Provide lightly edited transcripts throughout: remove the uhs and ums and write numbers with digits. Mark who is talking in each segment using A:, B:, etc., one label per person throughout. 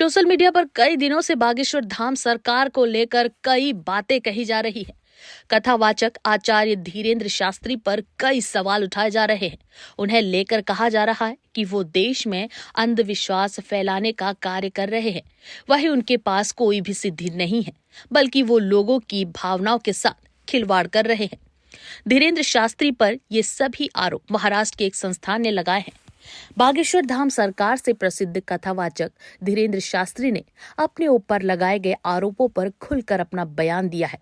A: Social media पर कई दिनों से बागेश्वर धाम सरकार को लेकर कई बातें कही जा रही है। कथावाचक आचार्य धीरेन्द्र शास्त्री पर कई सवाल उठाए जा रहे हैं। उन्हें लेकर कहा जा रहा है कि वो देश में अंधविश्वास फैलाने का कार्य कर रहे हैं। वहीं उनके पास कोई भी सिद्धि नहीं है, बल्कि वो लोगों की भावनाओं के साथ खिलवाड़ कर रहे हैं। धीरेन्द्र शास्त्री पर ये सभी आरोप महाराष्ट्र के एक संस्थान ने लगाए हैं। बागेश्वर धाम सरकार से प्रसिद्ध कथावाचक धीरेन्द्र शास्त्री ने अपने ऊपर लगाए गए आरोपों पर खुलकर अपना बयान दिया है।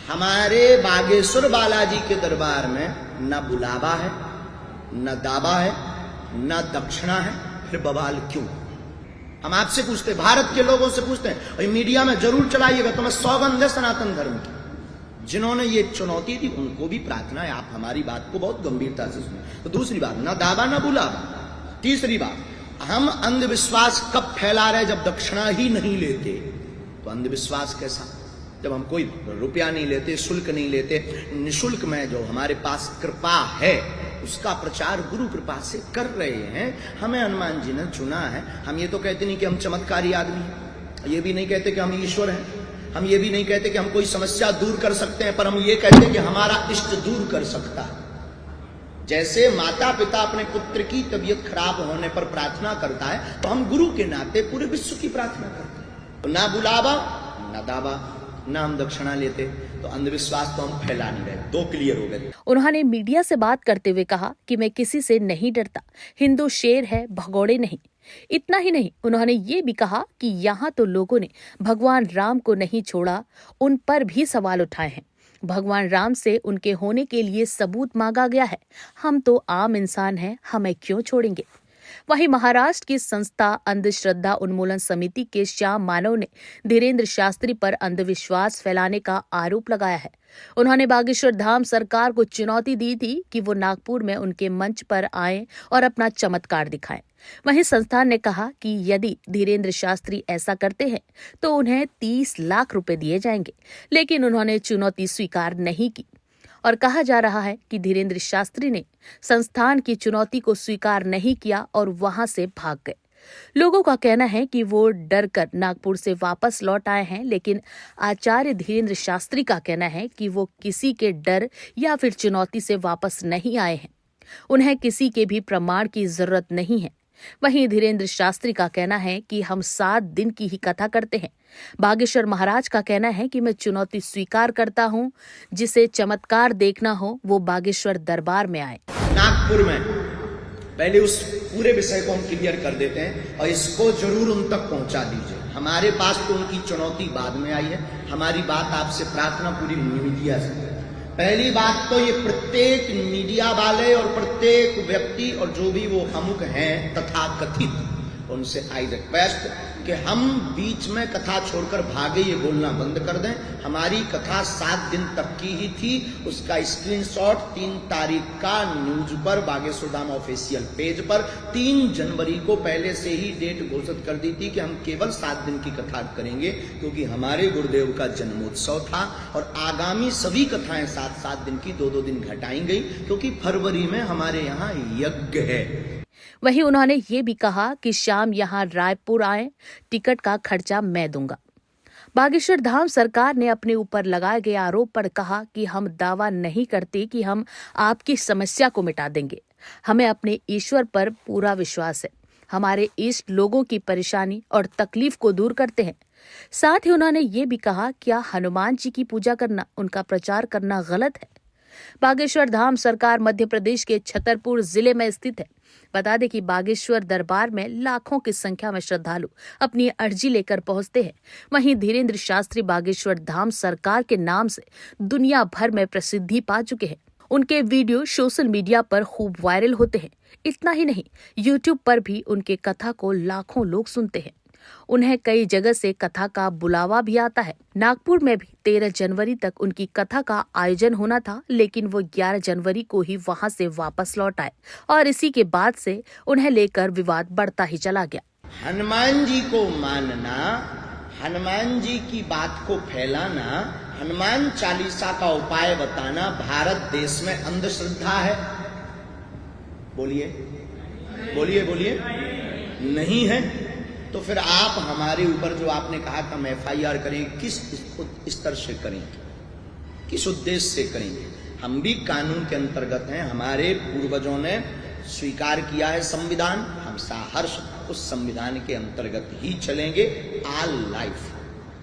B: हमारे बागेश्वर बालाजी के दरबार में न बुलावा है, न दावा है, न दक्षिणा है, फिर बवाल क्यों? हम आपसे पूछते हैं, भारत के लोगों से पूछते हैं, और मीडिया में जरूर चलाइएगा। तो मैं सौगंध है सनातन धर्म की, जिन्होंने ये चुनौती दी उनको भी प्रार्थना है आप हमारी बात को बहुत गंभीरता से सुने। तो दूसरी बात, न दावा न बुलावा। तीसरी बात, हम अंधविश्वास कब फैला रहे? जब दक्षिणा ही नहीं लेते। तो अंधविश्वास कैसा? जब हम कोई रुपया नहीं लेते, शुल्क नहीं लेते, निशुल्क में जो हमारे पास कृपा है उसका प्रचार गुरु कृपा से कर रहे हैं। हमें हनुमान जी ने चुना है। हम ये तो कहते नहीं कि हम चमत्कारी आदमी हैं, ये भी नहीं कहते कि हम ईश्वर हैं, हम ये भी नहीं कहते कि हम कोई समस्या दूर कर सकते हैं, पर हम ये कहते हैं कि हमारा इष्ट दूर कर सकता है। जैसे माता पिता अपने पुत्र की तबीयत खराब होने पर प्रार्थना करता है, तो हम गुरु के नाते पूरे विश्व की प्रार्थना करते हैं। तो ना बुलावा, ना दावा, ना हम दक्षिणा लेते, तो अंधविश्वास तो हम फैला नहीं रहे। दो क्लियर हो गए।
A: उन्होंने मीडिया से बात करते हुए कहा कि मैं किसी से नहीं डरता, हिंदू शेर है, भगोड़े नहीं। इतना ही नहीं, उन्होंने ये भी कहा कि यहाँ तो लोगों ने भगवान राम को नहीं छोड़ा, उन पर भी सवाल उठाए हैं। भगवान राम से उनके होने के लिए सबूत मांगा गया है। हम तो आम इंसान हैं, हमें क्यों छोड़ेंगे? वहीं महाराष्ट्र की संस्था अंधश्रद्धा उन्मूलन समिति के श्याम मानव ने धीरेन्द्र शास्त्री पर अंधविश्वास फैलाने का आरोप लगाया है। उन्होंने बागेश्वर धाम सरकार को चुनौती दी थी कि वो नागपुर में उनके मंच पर आए और अपना चमत्कार दिखाएं। वहीं संस्थान ने कहा कि यदि धीरेन्द्र शास्त्री ऐसा करते हैं तो उन्हें 30 लाख रुपए दिए जाएंगे, लेकिन उन्होंने चुनौती स्वीकार नहीं की। और कहा जा रहा है कि धीरेन्द्र शास्त्री ने संस्थान की चुनौती को स्वीकार नहीं किया और वहां से भाग गए। लोगों का कहना है कि वो डर कर नागपुर से वापस लौट आए हैं, लेकिन आचार्य धीरेन्द्र शास्त्री का कहना है कि वो किसी के डर या फिर चुनौती से वापस नहीं आए हैं। उन्हें किसी के भी प्रमाण की जरूरत नहीं है। वहीं धीरेन्द्र शास्त्री का कहना है कि हम 7 दिन की ही कथा करते हैं। बागेश्वर महाराज का कहना है कि मैं चुनौती स्वीकार करता हूं, जिसे चमत्कार देखना हो वो बागेश्वर दरबार में आए।
B: नागपुर में पहले उस पूरे विषय को हम क्लियर कर देते हैं और इसको जरूर उन तक पहुंचा दीजिए। हमारे पास तो उनकी चुनौती बाद में आई है, हमारी बात आपसे प्रार्थना पूरी मीडिया से। पहली बात तो ये प्रत्येक मीडिया वाले और प्रत्येक व्यक्ति और जो भी वो अमुक हैं तथाकथित, उनसे आई रिक्वेस्ट कि हम बीच में कथा छोड़कर भागे ये बोलना बंद कर दें। हमारी कथा 7 दिन तक की ही थी। उसका स्क्रीनशॉट 3 तारीख का न्यूज पर बागेश्वर धाम ऑफिशियल पेज पर 3 जनवरी को पहले से ही डेट घोषित कर दी थी कि हम केवल 7 दिन की कथा करेंगे, क्योंकि हमारे गुरुदेव का जन्मोत्सव था। और आगामी सभी कथाएं 7-7 दिन की 2-2 दिन घटाई गई, क्योंकि फरवरी में हमारे यहाँ यज्ञ है।
A: वहीं उन्होंने ये भी कहा कि शाम यहाँ रायपुर आए, टिकट का खर्चा मैं दूंगा। बागेश्वर धाम सरकार ने अपने ऊपर लगाए गए आरोप पर कहा कि हम दावा नहीं करते कि हम आपकी समस्या को मिटा देंगे। हमें अपने ईश्वर पर पूरा विश्वास है। हमारे इष्ट लोगों की परेशानी और तकलीफ को दूर करते हैं। साथ ही उन्होंने ये भी कहा, क्या हनुमान जी की पूजा करना, उनका प्रचार करना गलत है? बागेश्वर धाम सरकार मध्य प्रदेश के छतरपुर जिले में स्थित है। बता दें कि बागेश्वर दरबार में लाखों की संख्या में श्रद्धालु अपनी अर्जी लेकर पहुंचते हैं। वहीं धीरेन्द्र शास्त्री बागेश्वर धाम सरकार के नाम से दुनिया भर में प्रसिद्धि पा चुके हैं। उनके वीडियो सोशल मीडिया पर खूब वायरल होते हैं। इतना ही नहीं, यूट्यूब पर भी उनके कथा को लाखों लोग सुनते हैं। उन्हें कई जगह से कथा का बुलावा भी आता है। नागपुर में भी 13 जनवरी तक उनकी कथा का आयोजन होना था, लेकिन वो 11 जनवरी को ही वहां से वापस लौट आए और इसी के बाद से उन्हें लेकर विवाद बढ़ता ही चला गया।
B: हनुमान जी को मानना, हनुमान जी की बात को फैलाना, हनुमान चालीसा का उपाय बताना भारत देश में अंधश्रद्धा है? बोलिए बोलिए बोलिए, नहीं है। तो फिर आप हमारे ऊपर जो आपने कहा कि हम FIR करें, किस स्तर से करेंगे, किस उद्देश्य से करेंगे? हम भी कानून के अंतर्गत हैं, हमारे पूर्वजों ने स्वीकार किया है संविधान, हम सहर्ष उस संविधान के अंतर्गत ही चलेंगे ऑल लाइफ।